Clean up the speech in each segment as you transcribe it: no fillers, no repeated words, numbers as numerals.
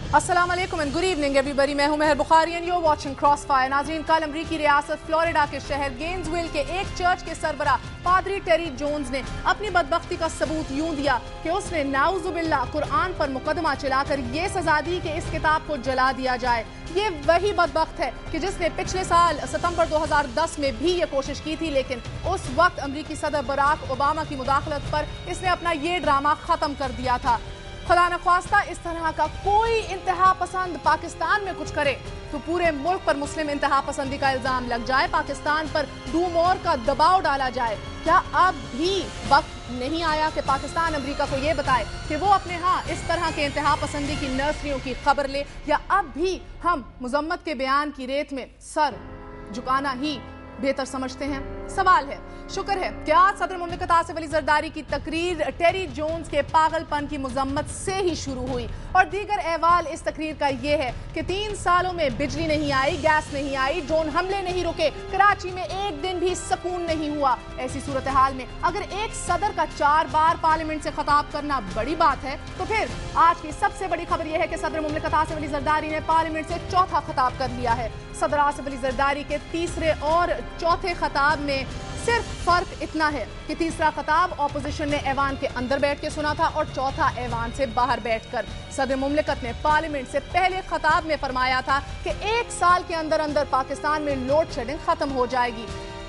अस्सलाम वालेकुम and good evening everybody. मैं हूं Mehar Bukhari and you are watching Crossfire. नाज़रीन, कल अमरीकी रियासत फ्लोरिडा के शहर गेंसविल के एक चर्च के सरबराह पादरी टेरी जोन्स ने अपनी बदबख्ती का सबूत यूं दिया कि उसने नाउजुबिल्लाह कुरान पर मुकदमा चलाकर ये सजा दी कि इस किताब को जला दिया जाए। ये वही बदबख्त है कि जिसने पिछले साल सितंबर 2010 में भी ये कोशिश की थी, लेकिन उस वक्त अमरीकी सदर बराक ओबामा की मुदाखलत पर इसने अपना ये ड्रामा खत्म कर दिया था। खुदा न ख्वास्ता इस तरह का कोई इंतहा पसंद पाकिस्तान में कुछ करे तो पूरे मुल्क पर मुस्लिम इंतहा पसंदी का इल्जाम लग जाए, पाकिस्तान पर डूमोर का दबाव डाला जाए। क्या अब भी वक्त नहीं आया कि पाकिस्तान अमेरिका को ये बताए कि वो अपने यहाँ इस तरह के इंतहा पसंदी की नर्सरियों की खबर ले, या अब भी हम मुजम्मत के बयान की रेत में सर झुकाना ही बेहतर समझते हैं? सवाल है। शुक्र है कि आज सदर मुमलिकत आसिफ अली जरदारी की तकरीर टेरी जोन्स के पागलपन की मजम्मत से ही शुरू हुई, और दीगर अहवाल इस तकरीर का ये है कि 3 सालों में बिजली नहीं आई, गैस नहीं आई, ड्रोन हमले नहीं रुके, कराची में एक दिन भी सुकून नहीं हुआ। ऐसी सूरत हाल में अगर एक सदर का 4 बार पार्लियामेंट से खिताब करना बड़ी बात है, तो फिर आज की सबसे बड़ी खबर यह है कि सदर मुमलिकत आसिफ अली जरदारी ने पार्लियामेंट से चौथा खिताब कर लिया है। सदर आसिफ अली जरदारी के तीसरे और चौथे खिताब में सिर्फ फर्क इतना है कि तीसरा खिताब ऑपोजिशन ने ऐवान के अंदर बैठ के सुना था और चौथा ऐवान से बाहर बैठकर। सदर मुमलिकत ने पार्लियामेंट से पहले खिताब में फरमाया था कि 1 साल के अंदर अंदर पाकिस्तान में लोड शेडिंग खत्म हो जाएगी।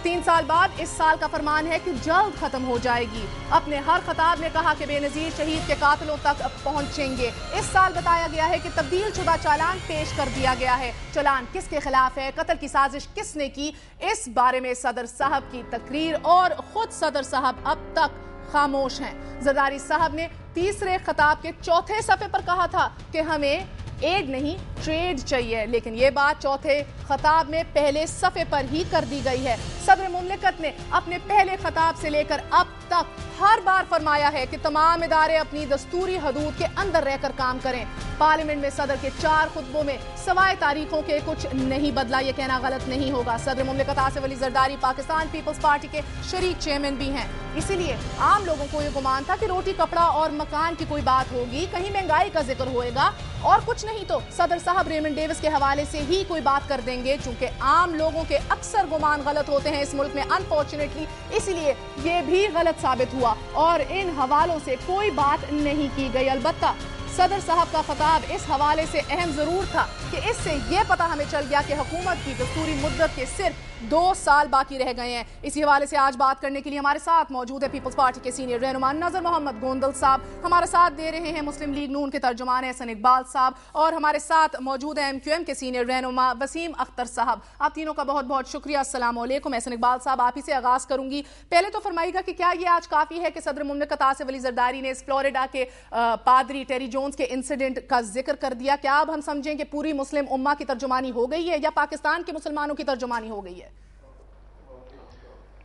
3 साल बाद इस साल का फरमान है कि जल्द खत्म हो जाएगी। अपने हर खिताब में कहा कि बेनजीर शहीद के कातिलों तक पहुंचेंगे। इस साल बताया गया है कि तब्दील शुदा चालान पेश कर दिया गया है। चालान किसके खिलाफ है, कत्ल की साजिश किसने की, इस बारे में सदर साहब की तकरीर और खुद सदर साहब अब तक खामोश हैं। जरदारी साहब ने तीसरे खिताब के चौथे सफ़े पर कहा था कि हमें एड नहीं ट्रेड चाहिए, लेकिन ये बात चौथे खिताब में पहले सफ़े पर ही कर दी गई है। सदर मुमलिकत ने अपने पहले खिताब से लेकर अब तक हर बार फरमाया है कि तमाम इदारे अपनी दस्तूरी हदूद के अंदर रहकर काम करें। पार्लियामेंट में सदर के 4 खुतबों में सवाए तारीखों के कुछ नहीं बदला, ये कहना गलत नहीं होगा। सदर मुमलिकत आसिफ अली जरदारी पाकिस्तान पीपल्स पार्टी के शरीक चेयरमैन भी हैं, इसीलिए आम लोगों को ये गुमान था कि रोटी कपड़ा और मकान की कोई बात होगी, कहीं महंगाई का जिक्र होएगा, और कुछ नहीं तो सदर साहब रेमंड डेविस के हवाले से ही कोई बात कर देंगे। चूंकि आम लोगों के अक्सर गुमान गलत होते हैं इस मुल्क में अनफॉर्चुनेटली, इसलिए ये भी गलत साबित हुआ और इन हवालों से कोई बात नहीं की गई। अलबत्ता सदर साहब का खिताब इस हवाले से अहम जरूर था कि इससे ये पता हमें चल गया कि हुकूमत की दस्तूरी मुद्दत के सिर्फ 2 साल बाकी रह गए हैं। इसी हवाले से आज बात करने के लिए हमारे साथ मौजूद है पीपल्स पार्टी के सीनियर रहनुमा नजर मोहम्मद गोंदल साहब, हमारे साथ दे रहे हैं मुस्लिम लीग नून के तर्जुमान एहसन इकबाल साहब, और हमारे साथ मौजूद है MQM के सीनियर रहनुमा वसीम अख्तर साहब। आप तीनों का बहुत बहुत शुक्रिया। अस्सलाम वालेकुम। एहसन इकबाल साहब, आप ही से आगाज करूंगी। पहले तो फरमाइएगा कि क्या ये आज काफी है कि सदर मुमलिकत आसिफ अली जरदारी ने इस फ्लोरिडा के पादरी टेरी जोन्स के इंसिडेंट का जिक्र कर दिया? क्या अब हम समझें कि पूरी मुस्लिम उम्मा की तर्जुमानी हो गई है या पाकिस्तान के मुसलमानों की तर्जुमानी हो गई है?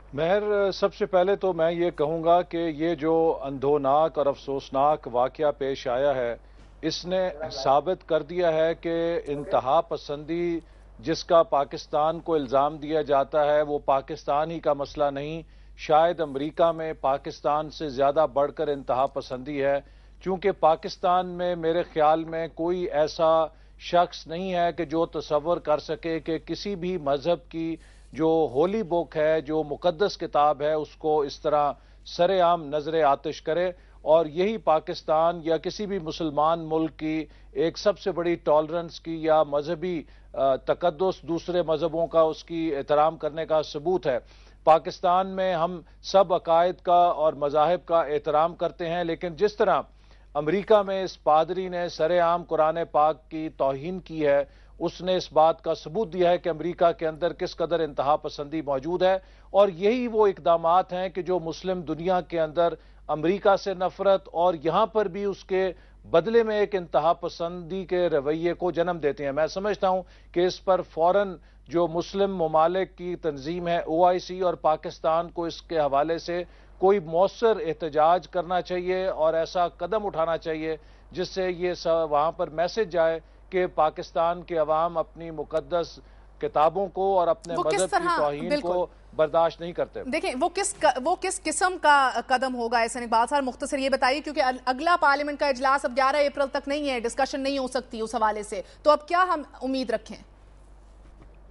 महर, सबसे पहले तो मैं ये कहूँगा कि ये जो अंधोनाक और अफसोसनाक वाक़या पेश आया है, इसने साबित कर दिया है कि इंतहा पसंदी जिसका पाकिस्तान को इल्ज़ाम दिया जाता है वो पाकिस्तान ही का मसला नहीं, शायद अमेरिका में पाकिस्तान से ज़्यादा बढ़कर इंतहा पसंदी है। चूँकि पाकिस्तान में मेरे ख्याल में कोई ऐसा शख्स नहीं है कि जो तसव्वुर कर सके कि किसी भी मज़हब की जो होली बुक है, जो मुकद्दस किताब है, उसको इस तरह सरेआम नजर आतिश करे। और यही पाकिस्तान या किसी भी मुसलमान मुल्क की एक सबसे बड़ी टॉलरेंस की या मजहबी तकद्दुस दूसरे मजहबों का उसकी एहतराम करने का सबूत है। पाकिस्तान में हम सब अकायद का और मज़ाहिब का एहतराम करते हैं, लेकिन जिस तरह अमेरिका में इस पादरी ने सरेआम कुरान पाक की तौहीन की है, उसने इस बात का सबूत दिया है कि अमेरिका के अंदर किस कदर इंतहा पसंदी मौजूद है। और यही वो इकदामात हैं कि जो मुस्लिम दुनिया के अंदर अमेरिका से नफरत और यहाँ पर भी उसके बदले में एक इंतहा पसंदी के रवैये को जन्म देते हैं। मैं समझता हूँ कि इस पर फौरन जो मुस्लिम ममालिक की तंजीम है OIC और पाकिस्तान को इसके हवाले से कोई मौसर एहतजाज करना चाहिए और ऐसा कदम उठाना चाहिए जिससे ये वहाँ पर मैसेज जाए कि पाकिस्तान के अवाम अपनी मुकद्दस किताबों को और अपने मजहब की तौहीन को बर्दाश्त नहीं करते। देखें वो किस किस्म का कदम होगा एहसान इकबाल साहब, मुख्तसर ये बताइए, क्योंकि अगला पार्लियामेंट का इजलास अब 11 अप्रैल तक नहीं है, डिस्कशन नहीं हो सकती उस हवाले से, तो अब क्या हम उम्मीद रखें?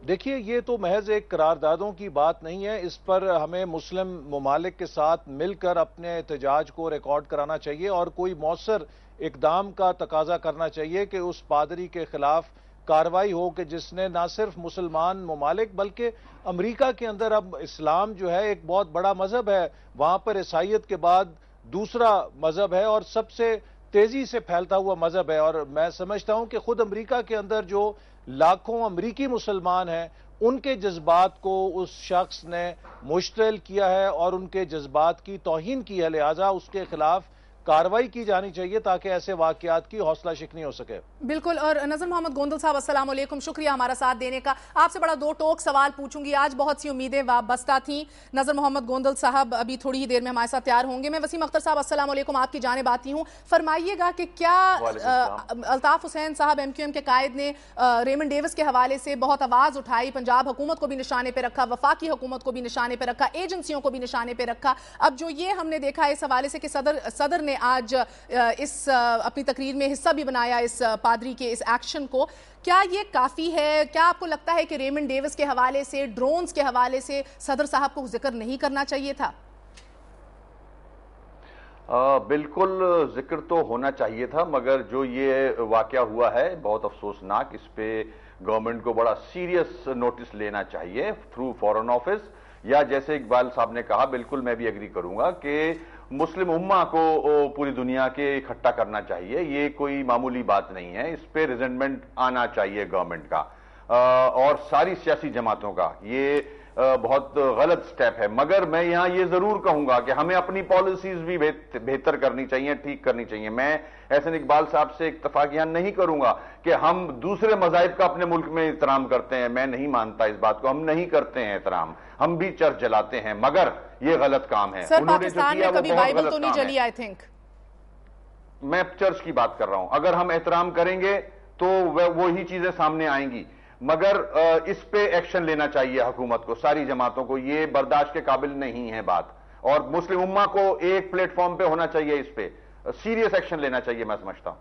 देखिए, ये तो महज एक करारदादों की बात नहीं है, इस पर हमें मुस्लिम ममालिक के साथ मिलकर अपने एहतजाज को रिकॉर्ड कराना चाहिए और कोई मौसर इकदाम का तकाजा करना चाहिए कि उस पादरी के खिलाफ कार्रवाई हो कि जिसने ना सिर्फ मुसलमान ममालिक बल्कि अमेरिका के अंदर अब इस्लाम जो है एक बहुत बड़ा मजहब है, वहां पर ईसाइयत के बाद दूसरा मजहब है और सबसे तेजी से फैलता हुआ मजहब है। और मैं समझता हूं कि खुद अमेरिका के अंदर जो लाखों अमरीकी मुसलमान हैं, उनके जज्बात को उस शख्स ने मुश्तल किया है और उनके जज्बात की तौहीन की है, लिहाजा उसके खिलाफ कार्रवाई की जानी चाहिए ताकि ऐसे वाकयात की हौसला शिकनी हो सके। बिल्कुल। और नजर मोहम्मद गोंदल साहब, अस्सलाम वालेकुम, शुक्रिया हमारा साथ देने का। आपसे बड़ा दो टोक सवाल पूछूंगी, आज बहुत सी उम्मीदें वाबस्ता थी। नजर मोहम्मद गोंदल साहब अभी थोड़ी ही देर में हमारे साथ तैयार होंगे। मैं वसीम अख्तर साहब, अस्सलाम वालेकुम, आपकी जानिब आती हूँ। फरमाइएगा कि क्या अल्ताफ हुसैन साहब MQM के कायद ने रेमंड डेविस के हवाले से बहुत आवाज उठाई, पंजाब हुकूमत को भी निशाने पर रखा, वफाकी हुकूमत को भी निशाने पर रखा, एजेंसियों को भी निशाने पर रखा। अब जो ये हमने देखा इस हवाले से कि सदर ने आज इस अपनी तकरीर में हिस्सा भी बनाया इस पादरी के इस एक्शन को, क्या ये काफी है? क्या आपको लगता है कि रेमंड डेविस के हवाले से, ड्रोन्स के हवाले से सदर साहब को जिक्र नहीं करना चाहिए था? बिल्कुल जिक्र तो होना चाहिए था, मगर जो ये वाकया हुआ है बहुत अफसोसनाक, इस पे गवर्नमेंट को बड़ा सीरियस नोटिस लेना चाहिए थ्रू फॉरेन ऑफिस, या जैसे इकबाल साहब ने कहा, बिल्कुल मैं भी एग्री करूंगा कि मुस्लिम उम्मा को पूरी दुनिया के इकट्ठा करना चाहिए। ये कोई मामूली बात नहीं है, इस पे रिजेंटमेंट आना चाहिए गवर्नमेंट का और सारी सियासी जमातों का। ये बहुत गलत स्टेप है, मगर मैं यहां ये जरूर कहूंगा कि हमें अपनी पॉलिसीज भी बेहतर करनी चाहिए, ठीक करनी चाहिए। मैं एहसान इकबाल साहब से इत्तफाक यहां नहीं करूंगा कि हम दूसरे मज़ाहिब का अपने मुल्क में एहतराम करते हैं, मैं नहीं मानता इस बात को, हम नहीं करते हैं एहतराम, हम भी चर्च जलाते हैं, मगर ये गलत काम है। सर, पाकिस्तान में कभी बाइबल तो नहीं जली, आई थिंक। मैं चर्च की बात कर रहा हूं, अगर हम एहतराम करेंगे तो वही चीजें सामने आएंगी, मगर इस पे एक्शन लेना चाहिए हुकूमत को, सारी जमातों को। ये बर्दाश्त के काबिल नहीं है बात, और मुस्लिम उम्मा को एक प्लेटफॉर्म पे होना चाहिए, इस पे सीरियस एक्शन लेना चाहिए, मैं समझता हूं।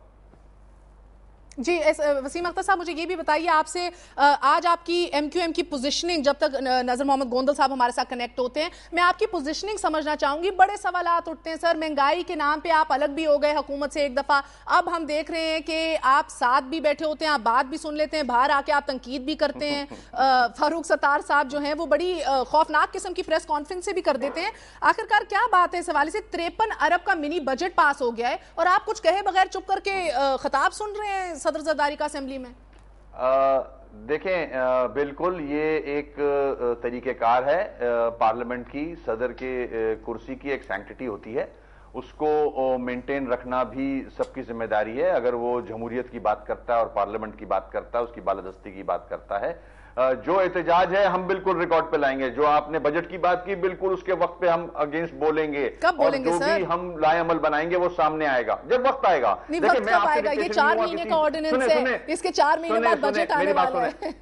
जी वसीम अख्तर साहब, मुझे ये भी बताइए आपसे, आज आपकी MQM की पोजीशनिंग, जब तक नजर मोहम्मद गोंदल साहब हमारे साथ कनेक्ट होते हैं, मैं आपकी पोजीशनिंग समझना चाहूंगी। बड़े सवालात उठते हैं सर, महंगाई के नाम पे आप अलग भी हो गए हुकूमत से एक दफा, अब हम देख रहे हैं कि आप साथ भी बैठे होते हैं, आप बात भी सुन लेते हैं, बाहर आके आप तनकीद भी करते हैं। फारूक सत्तार साहब जो हैं वो बड़ी खौफनाक किस्म की प्रेस कॉन्फ्रेंस से भी कर देते हैं। आखिरकार क्या बात है इस हवाले से? 53 अरब का मिनी बजट पास हो गया है और आप कुछ कहे बगैर चुप करके खिताब सुन रहे हैं सदर जरदारी का असेंबली में। देखें, बिल्कुल ये एक तरीकेकार है पार्लियामेंट की, सदर के कुर्सी की एक सैंक्टिटी होती है, उसको मेंटेन रखना भी सबकी जिम्मेदारी है। अगर वो जमहूरियत की बात करता है और पार्लियामेंट की बात करता है, उसकी बालादस्ती की बात करता है, जो एहतजाज है हम बिल्कुल रिकॉर्ड पे लाएंगे। जो आपने बजट की बात की, बिल्कुल उसके वक्त पे हम अगेंस्ट बोलेंगे, कब बोलेंगे और जो सर? भी हम लाएअमल बनाएंगे वो सामने आएगा जब वक्त आएगा। देखिए, मैं आपसे ये 4 महीने का ऑर्डिनेंस है, इसके 4 महीने बाद बजट आने वाला है।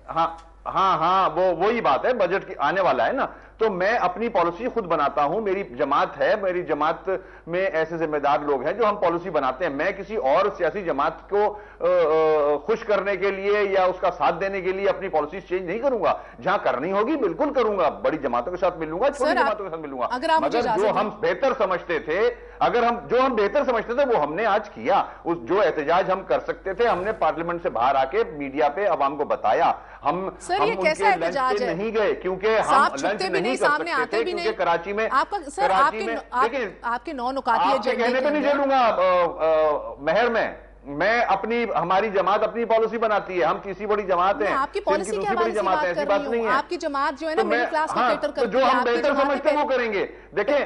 हाँ, वही बात है, बजट की आने वाला है ना। तो मैं अपनी पॉलिसी खुद बनाता हूं, मेरी जमात है, मेरी जमात में ऐसे जिम्मेदार लोग हैं जो हम पॉलिसी बनाते हैं। मैं किसी और सियासी जमात को खुश करने के लिए या उसका साथ देने के लिए अपनी पॉलिसी चेंज नहीं करूंगा। जहां करनी होगी बिल्कुल करूंगा, बड़ी जमातों के साथ मिलूंगा, छोटी जमातों के साथ मिलूंगा, मगर जो हम बेहतर समझते थे, जो हम बेहतर समझते थे वो हमने आज किया। जो एहतजाज हम कर सकते थे, हमने पार्लियामेंट से बाहर आके मीडिया पे अवाम को बताया। हम कैसा एहतजाज है? नहीं गए क्योंकि हम लंच नहीं सामने आते भी नहीं। कराची में आपके 9 नुकाती कहने पे नहीं झेलूंगा महर में। मैं हमारी जमात अपनी पॉलिसी बनाती है, हम तीसरी बड़ी जमात है, आपकी पॉलिसी की बड़ी जमात है, ऐसी बात नहीं है। आपकी जमात जो है ना मिडिल क्लास को कैटर करती है, जो हम बेहतर समझते हैं वो करेंगे। देखें,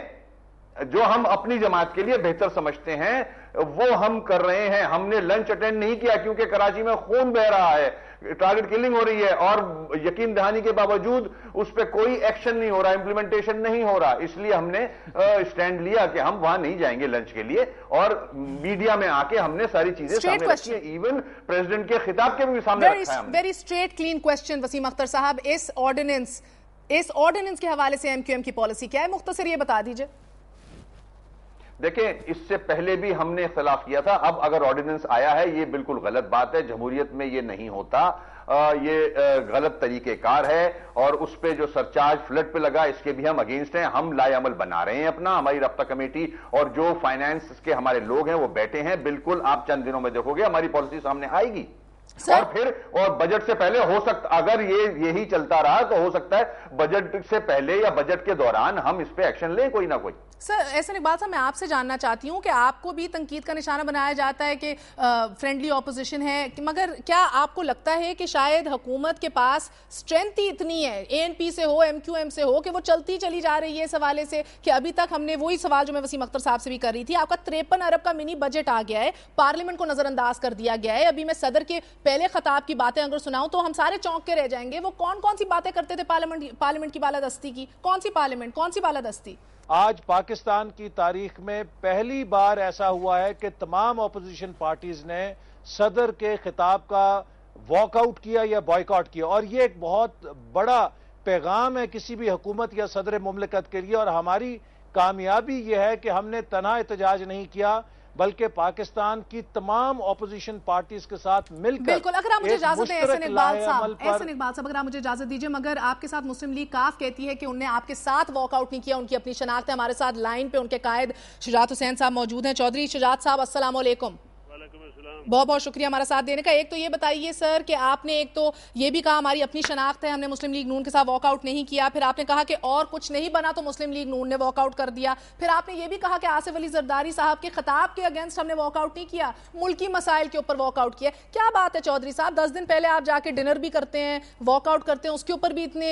जो हम अपनी जमात के लिए बेहतर समझते हैं वो हम कर रहे हैं। हमने लंच अटेंड नहीं किया क्योंकि कराची में खून बह रहा है, टारगेट किलिंग हो रही है, और यकीन दहानी के बावजूद उस पर कोई एक्शन नहीं हो रहा, इंप्लीमेंटेशन नहीं हो रहा। इसलिए हमने स्टैंड लिया कि हम वहां नहीं जाएंगे लंच के लिए, और मीडिया में आके हमने सारी चीजें सामने रखी है, इवन प्रेसिडेंट के खिताब के भी सामने रखा है। Very straight clean question Wasim Akhtar Sahab, इस ऑर्डिनेंस इस ऑर्डिनेंस के हवाले से MQM की पॉलिसी क्या है, मुख्तसर ये बता दीजिए। देखें, इससे पहले भी हमने इख्तलाफ किया था। अब अगर ऑर्डिनेंस आया है, ये बिल्कुल गलत बात है। जमहूरियत में ये नहीं होता, ये गलत तरीकेकार है। और उस पे जो सरचार्ज फ्लड पे लगा, इसके भी हम अगेंस्ट हैं। हम लाएअमल बना रहे हैं अपना, हमारी रब्ता कमेटी और जो फाइनेंस के हमारे लोग हैं वो बैठे हैं। बिल्कुल आप चंद दिनों में देखोगे हमारी पॉलिसी सामने आएगी। और बजट से पहले हो सकता, अगर यही चलता रहा तो हो सकता है बजट से पहले या बजट के दौरान हम इस पे एक्शन लें कोई ना कोई। सर एहसन इकबाल साहब, मैं आपसे जानना चाहती हूँ कि आपको भी तनकीद का निशाना बनाया जाता है कि फ्रेंडली ऑपोजिशन है, मगर क्या आपको लगता है कि शायद हुकूमत के पास स्ट्रेंथ ही इतनी है, ANP से हो MQM से हो, कि वो चलती चली जा रही है इस हवाले से कि अभी तक हमने वही सवाल जो मैं वसीम अख्तर साहब से भी कर रही थी, आपका 53 अरब का मिनी बजट आ गया है, पार्लियामेंट को नजरअंदाज कर दिया गया है। अभी मैं सदर के पहले खिताब की बातें अगर सुनाऊं तो हम सारे चौंक के रह जाएंगे। वो कौन कौन सी बातें करते थे पार्लियामेंट की बालादस्ती की? कौन सी पार्लियामेंट, कौन सी बालादस्ती? आज पाकिस्तान की तारीख में पहली बार ऐसा हुआ है कि तमाम अपोजिशन पार्टीज ने सदर के खिताब का वॉकआउट किया या बॉयकॉट किया, और ये एक बहुत बड़ा पैगाम है किसी भी हुकूमत या सदर मुमलिकत के लिए। और हमारी कामयाबी यह है कि हमने तन्हा एहतजाज नहीं किया, बल्कि पाकिस्तान की तमाम ऑपोजिशन पार्टीज के साथ मिलकर। बिल्कुल, अगर आप मुझे इजाजत दें एहसन इकबाल साहब, अगर आप मुझे इजाजत दीजिए, मगर आपके साथ मुस्लिम लीग काफ कहती है कि उन्हें आपके साथ वॉकआउट नहीं किया, उनकी अपनी शनाख्त है। हमारे साथ लाइन पे उनके कायद शुजात हुसैन साहब मौजूद हैं। चौधरी शुजात साहब, अस्सलाम वालेकुम। बहुत बहुत शुक्रिया हमारा साथ देने का। एक तो ये बताइए सर कि आपने एक तो ये भी कहा हमारी अपनी शनाख्त है, हमने मुस्लिम लीग नून के साथ वॉकआउट नहीं किया, फिर आपने कहा कि और कुछ नहीं बना तो मुस्लिम लीग नून ने वॉकआउट कर दिया, फिर आपने ये भी कहा कि आसिफ अली जरदारी साहब के खिताब के अगेंस्ट हमने वॉकआउट नहीं किया, मुल्की मसाइल के ऊपर वॉकआउट किया। क्या बात है चौधरी साहब, 10 दिन पहले आप जाके डिनर भी करते हैं, वॉकआउट करते हैं, उसके ऊपर भी इतने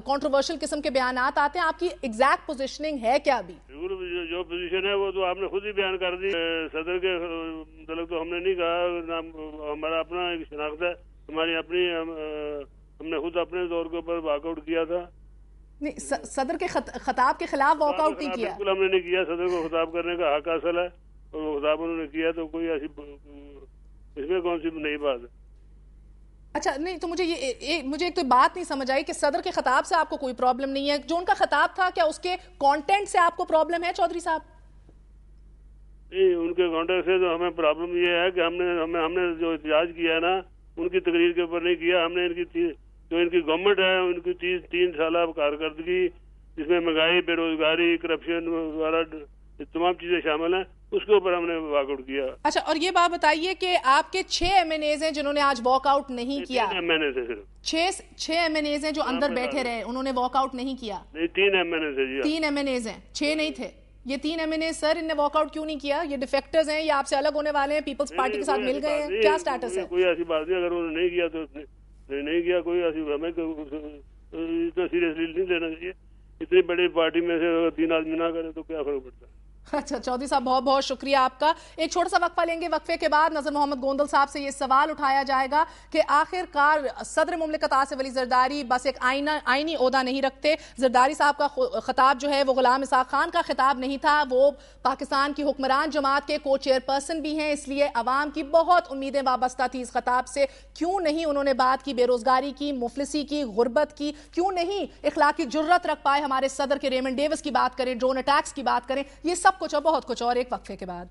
कॉन्ट्रोवर्शियल किस्म के बयान आते हैं, आपकी एग्जैक्ट पोजिशनिंग है क्या? अभी जो पोजीशन है वो तो आपने खुद ही बयान कर दी। सदर के मतलब तो हमने नहीं कहा, हमारा अपना एक शनाख्त है, हमारी अपनी, हमने खुद अपने दौर के ऊपर वॉकआउट किया था। नहीं, सदर के खिताब के खिलाफ वॉकआउट नहीं किया? बिल्कुल हमने नहीं किया। सदर को खिताब करने का हक हासिल है और वो खिताब उन्होंने किया, तो कोई ऐसी इसमें कौन सी नई बात है? अच्छा, नहीं तो मुझे एक तो बात नहीं समझ आई कि सदर के खिताब से आपको कोई प्रॉब्लम नहीं है, जो उनका खिताब था क्या उसके कंटेंट से आपको प्रॉब्लम है चौधरी साहब? नहीं, उनके कंटेंट से तो हमें प्रॉब्लम ये है कि हमने जो एहतजाज किया है ना, उनकी तकरीर के ऊपर नहीं किया। हमने इनकी गवर्नमेंट है, उनकी 3 साल कारकर्दगी, जिसमें महंगाई, बेरोजगारी, करप्शन वगैरह तमाम चीजें शामिल हैं, उसके ऊपर हमने वॉकआउट किया। अच्छा, और ये बात बताइए कि आपके 6 MNAs हैं जिन्होंने आज वॉकआउट नहीं किया? 3 MNAs है सिर्फ। 6 MNAs हैं जो अंदर बैठे रहे, उन्होंने वॉकआउट नहीं किया? नहीं, 3 MNAs है जी। 3 MNAs हैं, 6 नहीं थे। ये 3 MNAs सर, इनने वॉकआउट क्यों नहीं किया? ये डिफेक्टर्स हैं या आपसे अलग होने वाले हैं, पीपल्स पार्टी के साथ मिल गए हैं, क्या स्टेटस है? कोई ऐसी बात नहीं, अगर उन्होंने नहीं किया तो नहीं किया, कोई ऐसी, हमें इतना सीरियसली नहीं लेना चाहिए। इतनी बड़ी पार्टी में से 3 आदमी ना करें तो क्या फर्क पड़ता है? अच्छा चौधरी साहब, बहुत बहुत शुक्रिया आपका। एक छोटा सा वक्फा लेंगे, वक्फे के बाद नजर मोहम्मद गोंदल साहब से ये सवाल उठाया जाएगा कि आखिरकार सदर मुमलिकत आसिफ अली जरदारी बस एक आईनी ओहदा नहीं रखते। जरदारी साहब का खिताब जो है वो गुलाम इसाक खान का खिताब नहीं था, वो पाकिस्तान की हुक्मरान जमात के को चेयरपर्सन भी हैं, इसलिए अवाम की बहुत उम्मीदें वाबस्ता थी इस खिताब से। क्यों नहीं उन्होंने बात की बेरोजगारी की, मुफलिसी की, गुर्बत की? क्यों नहीं इखलाकी जुर्रत रख पाए हमारे सदर के? रेमंड डेविस की बात करें, ड्रोन अटैक्स की बात करें, ये सब कुछ और बहुत कुछ और एक वक्फे के बाद।